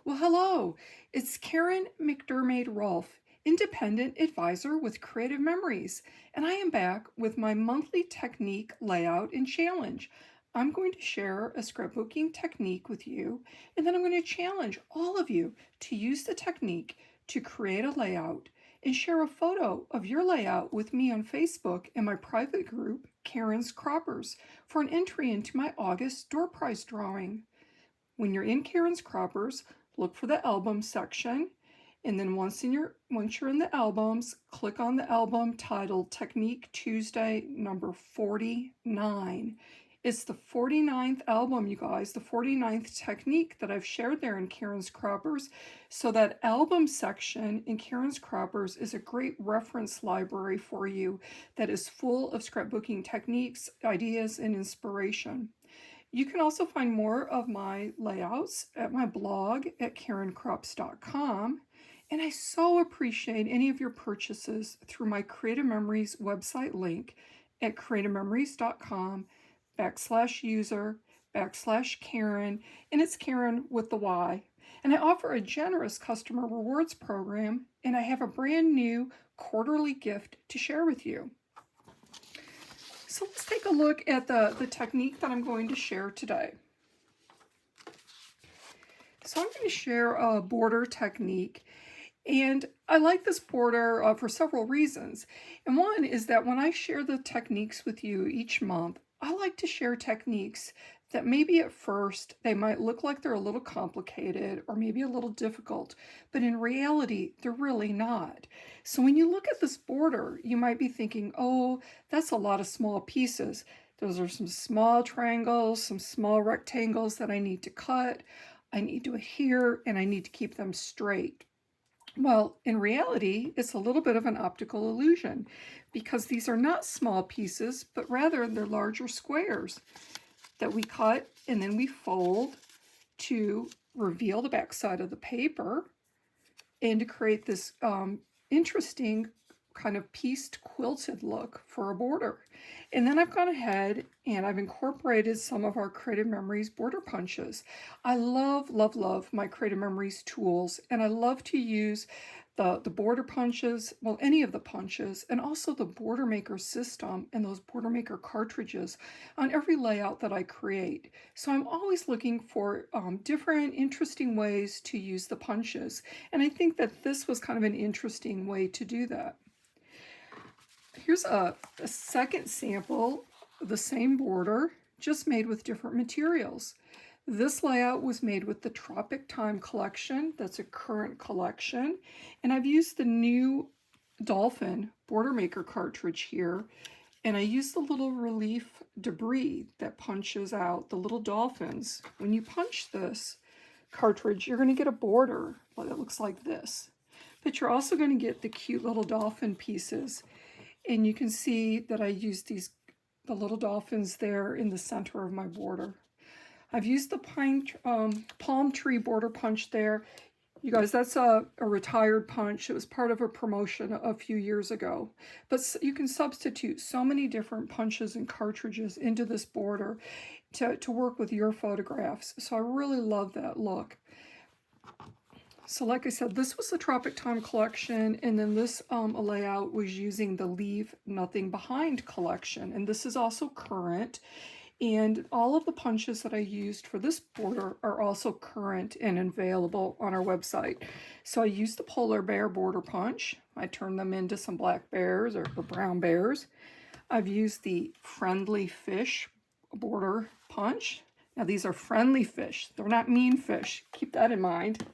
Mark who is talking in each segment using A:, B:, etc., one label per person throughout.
A: Well, hello. It's Karen McDermott Rolfe, independent advisor with Creative Memories, and I am back with my monthly technique layout and challenge. I'm going to share a scrapbooking technique with you, and then I'm going to challenge all of you to use the technique to create a layout and share a photo of your layout with me on Facebook and my private group, Karen's Croppers, for an entry into my August door prize drawing. When you're in Karen's Croppers, look for the album section, and then once you're in the albums, click on the album titled Technique Tuesday number 49. It's the 49th album, you guys, the 49th technique that I've shared there in Karen's Croppers. So that album section in Karen's Croppers is a great reference library for you that is full of scrapbooking techniques, ideas, and inspiration. You can also find more of my layouts at my blog at karencrops.com. And I so appreciate any of your purchases through my Creative Memories website link at creativememories.com/user/Karen, and it's Karen with the Y. And I offer a generous customer rewards program, and I have a brand new quarterly gift to share with you. So let's take a look at the technique that I'm going to share today. So I'm going to share a border technique, and I like this border for several reasons. And one is that when I share the techniques with you each month, I like to share techniques that maybe at first they might look like they're a little complicated or maybe a little difficult, but in reality, they're really not. So when you look at this border, you might be thinking, oh, that's a lot of small pieces. Those are some small triangles, some small rectangles that I need to cut, I need to adhere, and I need to keep them straight. Well, in reality, it's a little bit of an optical illusion because these are not small pieces, but rather they're larger squares that we cut and then we fold to reveal the back side of the paper and to create this interesting kind of pieced quilted look for a border. And then I've gone ahead and I've incorporated some of our Creative Memories border punches. I love, love, love my Creative Memories tools, and I love to use the border punches, well, any of the punches, and also the Border Maker system and those Border Maker cartridges on every layout that I create. So I'm always looking for different, interesting ways to use the punches. And I think that this was kind of an interesting way to do that. Here's a second sample of the same border, just made with different materials. This layout was made with the Tropic Time collection. That's a current collection. And I've used the new Dolphin Border Maker cartridge here. And I used the little relief debris that punches out the little dolphins. When you punch this cartridge, you're going to get a border that looks like this. But you're also going to get the cute little dolphin pieces. And you can see that I used the little dolphins there in the center of my border. I've used the palm tree border punch there. You guys, that's a retired punch. It was part of a promotion a few years ago. But you can substitute so many different punches and cartridges into this border to work with your photographs. So I really love that look. So like I said, this was the Tropic Time collection, and then this layout was using the Leave Nothing Behind collection. And this is also current. And all of the punches that I used for this border are also current and available on our website. So I used the polar bear border punch. I turned them into some black bears or brown bears. I've used the friendly fish border punch. Now these are friendly fish. They're not mean fish. Keep that in mind.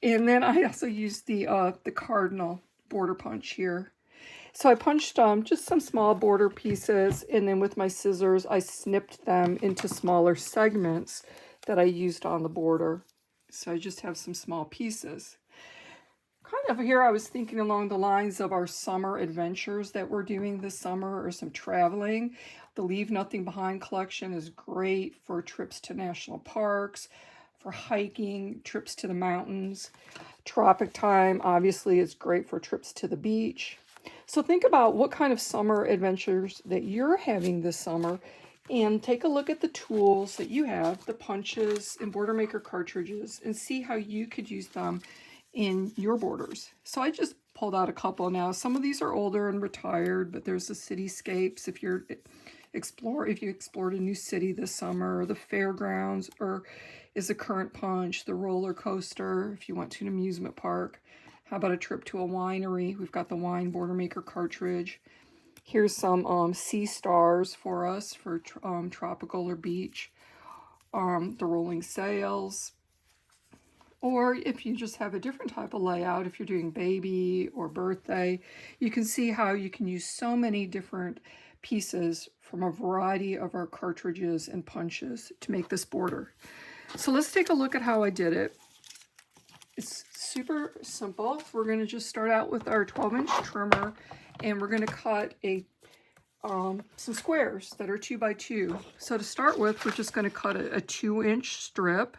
A: And then I also used the cardinal border punch here. So I punched just some small border pieces, and then with my scissors, I snipped them into smaller segments that I used on the border. So I just have some small pieces. Kind of here I was thinking along the lines of our summer adventures that we're doing this summer, or some traveling. The Leave Nothing Behind collection is great for trips to national parks, for hiking, trips to the mountains. Tropic Time, obviously, is great for trips to the beach. So think about what kind of summer adventures that you're having this summer and take a look at the tools that you have, the punches and border maker cartridges, and see how you could use them in your borders. So I just pulled out a couple now. Some of these are older and retired, but there's the cityscapes if you explored a new city this summer, or the fairgrounds, or is a current punch, the roller coaster if you went to an amusement park. How about a trip to a winery? We've got the wine border maker cartridge. Here's some sea stars for us for tropical or beach. The rolling sails. Or if you just have a different type of layout, if you're doing baby or birthday, you can see how you can use so many different pieces from a variety of our cartridges and punches to make this border. So let's take a look at how I did it. It's super simple. We're going to just start out with our 12-inch trimmer, and we're going to cut some squares that are 2 by 2. So to start with, we're just going to cut a 2-inch strip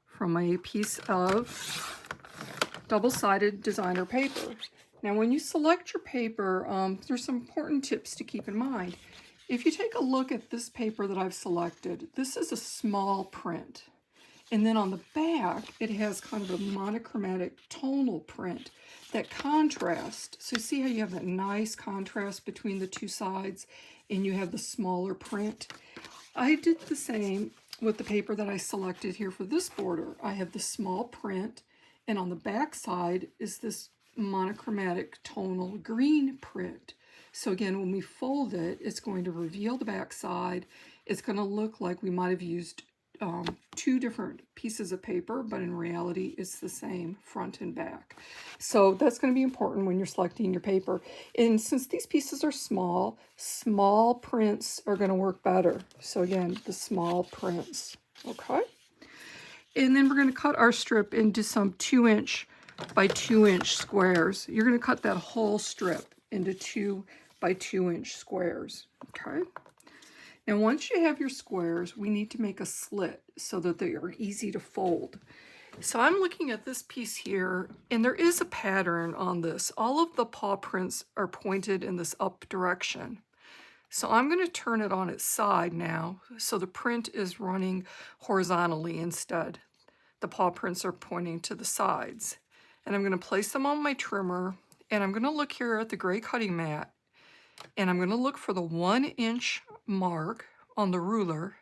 A: from a piece of double-sided designer paper. Now when you select your paper, there's some important tips to keep in mind. If you take a look at this paper that I've selected, this is a small print. And then on the back, it has kind of a monochromatic tonal print that contrasts. So see how you have that nice contrast between the two sides and you have the smaller print? I did the same with the paper that I selected here for this border. I have the small print, and on the back side is this monochromatic tonal green print. So again, when we fold it, it's going to reveal the back side. It's going to look like we might have used two different pieces of paper, but in reality it's the same front and back. So that's going to be important when you're selecting your paper. And since these pieces are small, small prints are going to work better. So again, the small prints. Okay, and then we're going to cut our strip into some 2-inch by 2-inch squares. You're going to cut that whole strip into 2 by 2-inch squares. Okay. Now, once you have your squares, we need to make a slit so that they are easy to fold. So I'm looking at this piece here, and there is a pattern on this. All of the paw prints are pointed in this up direction. So I'm going to turn it on its side now, so the print is running horizontally instead. The paw prints are pointing to the sides. And I'm going to place them on my trimmer, and I'm going to look here at the gray cutting mat, and I'm going to look for the 1-inch mark on the ruler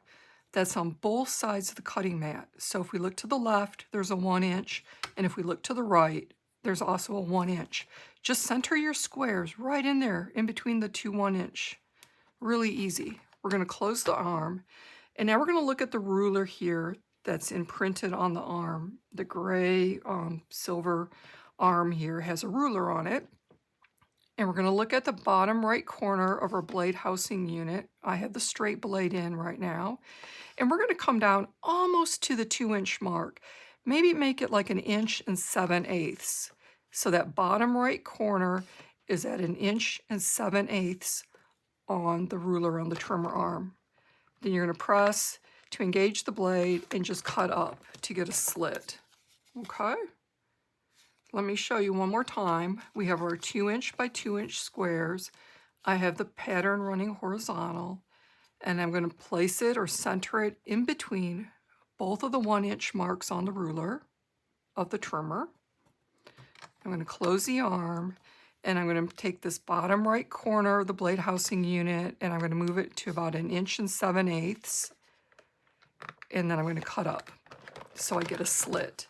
A: that's on both sides of the cutting mat. So if we look to the left, there's a 1-inch, and if we look to the right, there's also a 1-inch. Just center your squares right in there, in between the two 1-inch. Really easy. We're going to close the arm, and now we're going to look at the ruler here that's imprinted on the arm. The gray silver arm here has a ruler on it. And we're going to look at the bottom right corner of our blade housing unit. I have the straight blade in right now. And we're going to come down almost to the 2-inch mark. Maybe make it like 1 7/8 inches. So that bottom right corner is at 1 7/8 inches on the ruler on the trimmer arm. Then you're going to press to engage the blade and just cut up to get a slit. Okay? Let me show you one more time. We have our 2-inch by 2-inch squares. I have the pattern running horizontal, and I'm going to place it or center it in between both of the 1-inch marks on the ruler of the trimmer. I'm going to close the arm, and I'm going to take this bottom right corner of the blade housing unit, and I'm going to move it to about 1 7/8 inches, and then I'm going to cut up so I get a slit.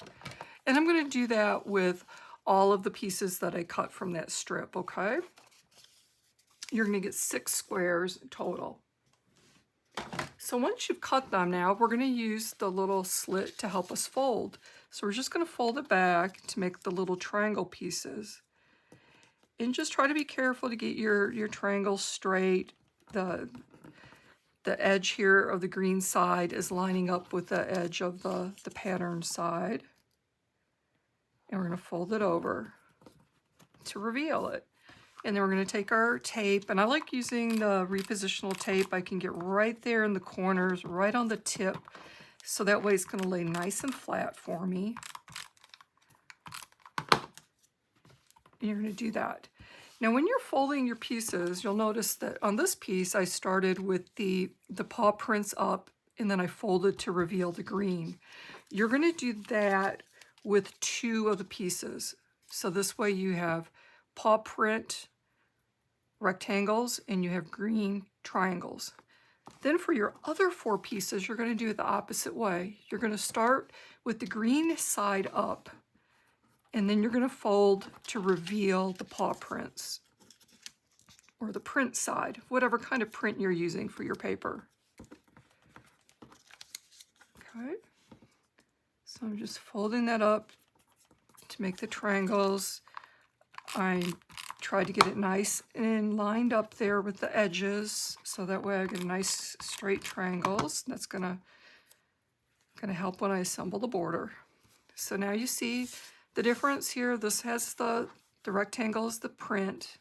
A: And I'm going to do that with all of the pieces that I cut from that strip, okay? You're going to get 6 squares total. So once you've cut them now, we're going to use the little slit to help us fold. So we're just going to fold it back to make the little triangle pieces. And just try to be careful to get your triangle straight. The edge here of the green side is lining up with the edge of the pattern side. And we're going to fold it over to reveal it. And then we're going to take our tape, and I like using the repositional tape. I can get right there in the corners, right on the tip, so that way it's going to lay nice and flat for me. And you're going to do that. Now when you're folding your pieces, you'll notice that on this piece I started with the paw prints up and then I folded to reveal the green. You're going to do that with 2 of the pieces. So this way you have paw print rectangles and you have green triangles. Then for your other 4 pieces, you're going to do it the opposite way. You're going to start with the green side up, and then you're going to fold to reveal the paw prints, or the print side, whatever kind of print you're using for your paper. Okay, so I'm just folding that up to make the triangles. I tried to get it nice and lined up there with the edges, so that way I get nice straight triangles. That's gonna help when I assemble the border. So now you see the difference here. This has the rectangle is the print,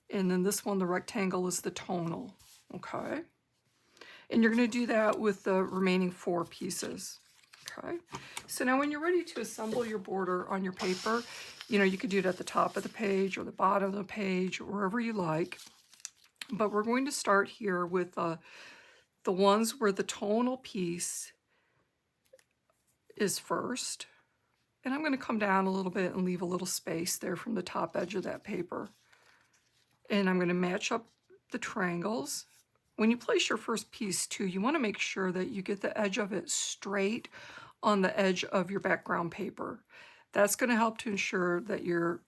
A: and then this one, the rectangle, is the tonal. Okay, and you're going to do that with the remaining 4 pieces. Okay, so now when you're ready to assemble your border on your paper, you know, you could do it at the top of the page or the bottom of the page, or wherever you like. But we're going to start here with the ones where the tonal piece is first. And I'm going to come down a little bit and leave a little space there from the top edge of that paper. And I'm going to match up the triangles. When you place your first piece too, you want to make sure that you get the edge of it straight on the edge of your background paper. That's going to help to ensure that your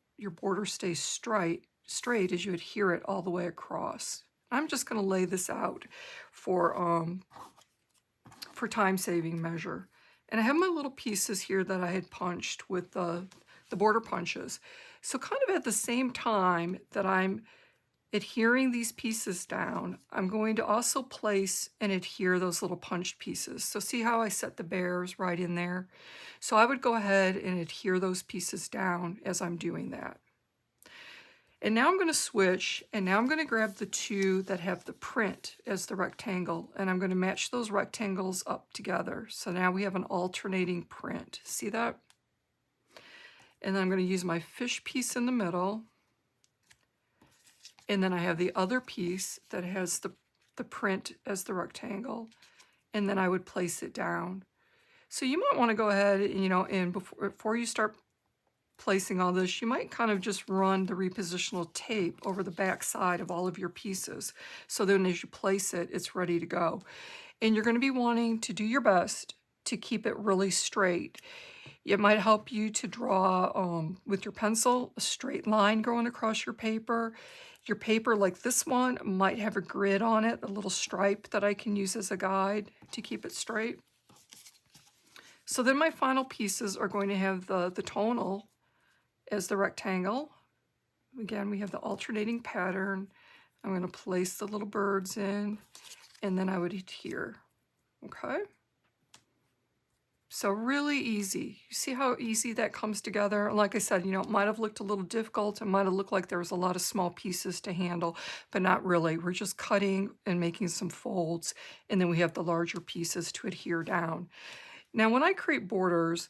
A: border stays straight as you adhere it all the way across. I'm just going to lay this out for time-saving measure. And I have my little pieces here that I had punched with the border punches. So kind of at the same time that I'm adhering these pieces down, I'm going to also place and adhere those little punched pieces. So see how I set the bears right in there? So I would go ahead and adhere those pieces down as I'm doing that. And now I'm going to switch, and now I'm going to grab the 2 that have the print as the rectangle, and I'm going to match those rectangles up together. So now we have an alternating print. See that? And then I'm going to use my fish piece in the middle. And then I have the other piece that has the print as the rectangle. And then I would place it down. So you might want to go ahead, you know, and before you start placing all this, you might kind of just run the repositional tape over the back side of all of your pieces. So then as you place it, it's ready to go. And you're going to be wanting to do your best to keep it really straight. It might help you to draw with your pencil a straight line going across your paper. Your paper like this one might have a grid on it, a little stripe that I can use as a guide to keep it straight. So then my final pieces are going to have the tonal as the rectangle. Again, we have the alternating pattern. I'm going to place the little birds in, and then I would adhere. Okay? So really easy. You see how easy that comes together? Like I said, you know, it might have looked a little difficult. It might have looked like there was a lot of small pieces to handle, but not really. We're just cutting and making some folds, and then we have the larger pieces to adhere down. Now, when I create borders,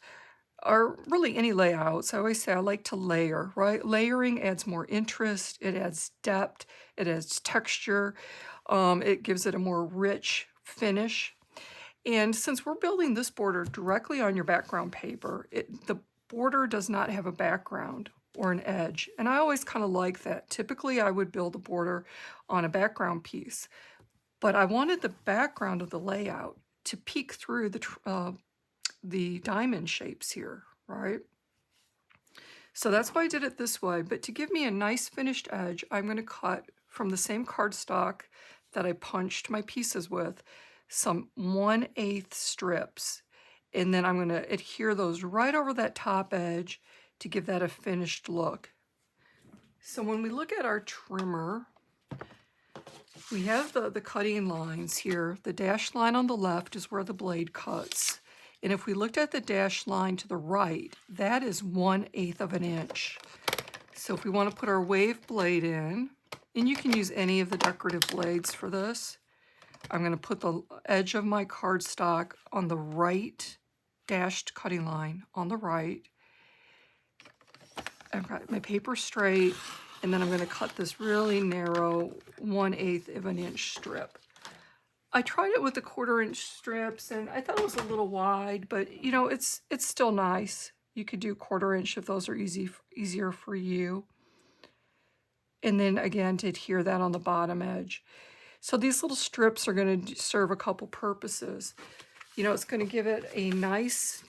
A: or really any layouts, I always say I like to layer, right? Layering adds more interest, it adds depth, it adds texture, it gives it a more rich finish. And since we're building this border directly on your background paper, the border does not have a background or an edge. And I always kind of like that. Typically, I would build a border on a background piece, but I wanted the background of the layout to peek through the diamond shapes here, right? So that's why I did it this way. But to give me a nice finished edge, I'm going to cut from the same cardstock that I punched my pieces with some 1/8 strips. And then I'm going to adhere those right over that top edge to give that a finished look. So when we look at our trimmer, we have the cutting lines here. The dashed line on the left is where the blade cuts. And if we looked at the dashed line to the right, that is 1/8 of an inch. So if we want to put our wave blade in, and you can use any of the decorative blades for this, I'm going to put the edge of my cardstock on the right dashed cutting line on the right. I've got my paper straight, And then I'm going to cut this really narrow 1/8 of an inch strip. I tried it with the 1/4 inch strips and I thought it was a little wide, but you know, it's still nice. You could do 1/4 inch if those are easier for you. And then again, to adhere that on the bottom edge. So these little strips are going to serve a couple purposes. You know, it's going to give it a nice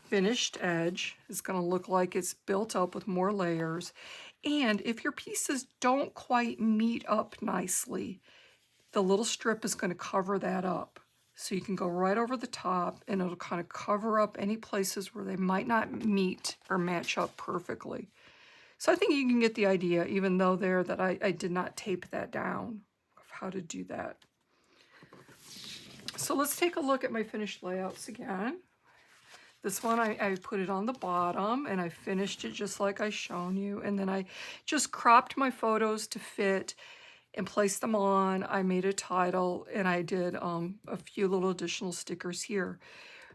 A: finished edge. It's going to look like it's built up with more layers. And if your pieces don't quite meet up nicely, the little strip is going to cover that up. So you can go right over the top and it'll kind of cover up any places where they might not meet or match up perfectly. So I think you can get the idea, even though that I did not tape that down, of how to do that. So let's take a look at my finished layouts again. This one, I put it on the bottom and I finished it just like I shown you. And then I just cropped my photos to fit and placed them on. I made a title and I did a few little additional stickers here.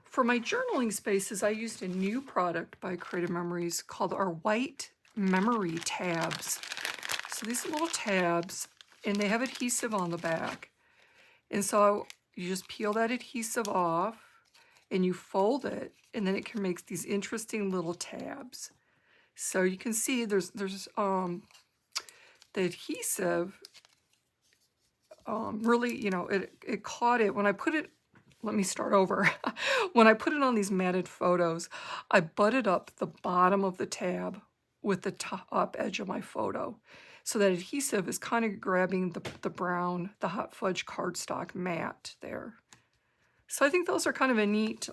A: For my journaling spaces, I used a new product by Creative Memories called our White Memory Tabs. So these are little tabs and they have adhesive on the back. And so you just peel that adhesive off and you fold it, and then it can make these interesting little tabs. So you can see there's the adhesive really, you know, it caught it. When I put it, let me start over. When I put it on these matted photos, I butted up the bottom of the tab with the top edge of my photo. So that adhesive is kind of grabbing the brown, the hot fudge cardstock matte there. So I think those are kind of a neat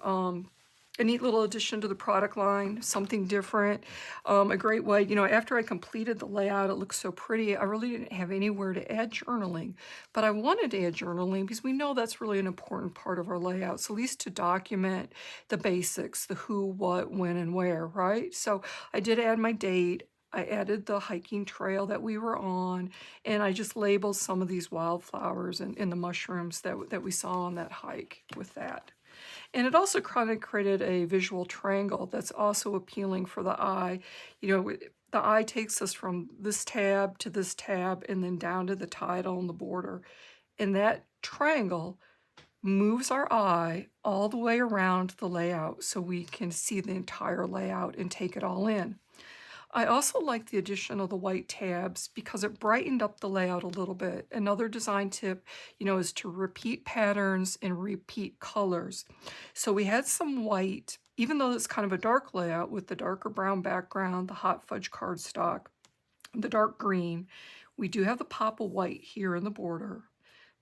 A: little addition to the product line, something different, a great way. You know, after I completed the layout, it looked so pretty. I really didn't have anywhere to add journaling, but I wanted to add journaling because we know that's really an important part of our layouts, at least to document the basics, the who, what, when, and where, right? So I did add my date. I added the hiking trail that we were on, and I just labeled some of these wildflowers and the mushrooms that we saw on that hike with that. And it also kind of created a visual triangle that's also appealing for the eye. You know, the eye takes us from this tab to this tab and then down to the title and the border. And that triangle moves our eye all the way around the layout so we can see the entire layout and take it all in. I also like the addition of the white tabs because it brightened up the layout a little bit. Another design tip, you know, is to repeat patterns and repeat colors. So we had some white, even though it's kind of a dark layout with the darker brown background, the hot fudge cardstock, the dark green. We do have the pop of white here in the border.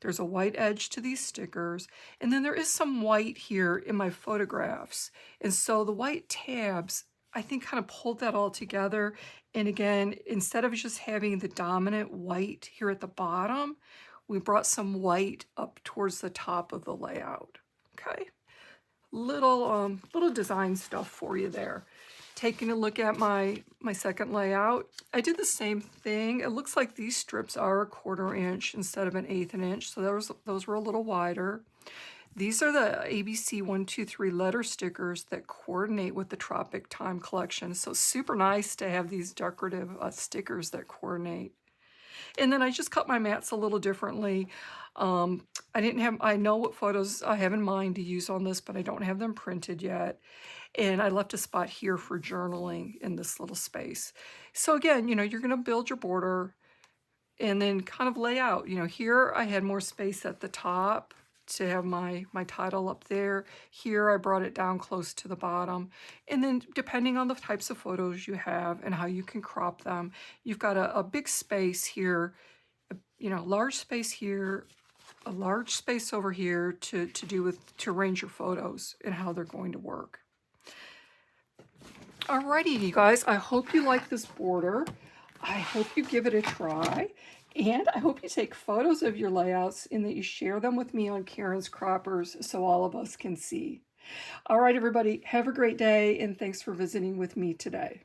A: There's a white edge to these stickers, and then there is some white here in my photographs. And so the white tabs, I think, kind of pulled that all together. And again, instead of just having the dominant white here at the bottom, we brought some white up towards the top of the layout. Okay, little design stuff for you there. Taking a look at my second layout, I did the same thing. It looks like these strips are a 1/4 inch instead of an 1/8 inch, so those were a little wider. These are the ABC 123 letter stickers that coordinate with the Tropic Time collection. So super nice to have these decorative stickers that coordinate. And then I just cut my mats a little differently. I know what photos I have in mind to use on this, but I don't have them printed yet. And I left a spot here for journaling in this little space. So again, you know, you're going to build your border and then kind of lay out. You know, here I had more space at the top to have my title up there. Here I brought it down close to the bottom. And then depending on the types of photos you have and how you can crop them, you've got a big space here, you know, large space here, a large space over here to arrange your photos and how they're going to work. Alrighty, you guys, I hope you like this border. I hope you give it a try. And I hope you take photos of your layouts and that you share them with me on Karen's Croppers so all of us can see. All right, everybody, have a great day, and thanks for visiting with me today.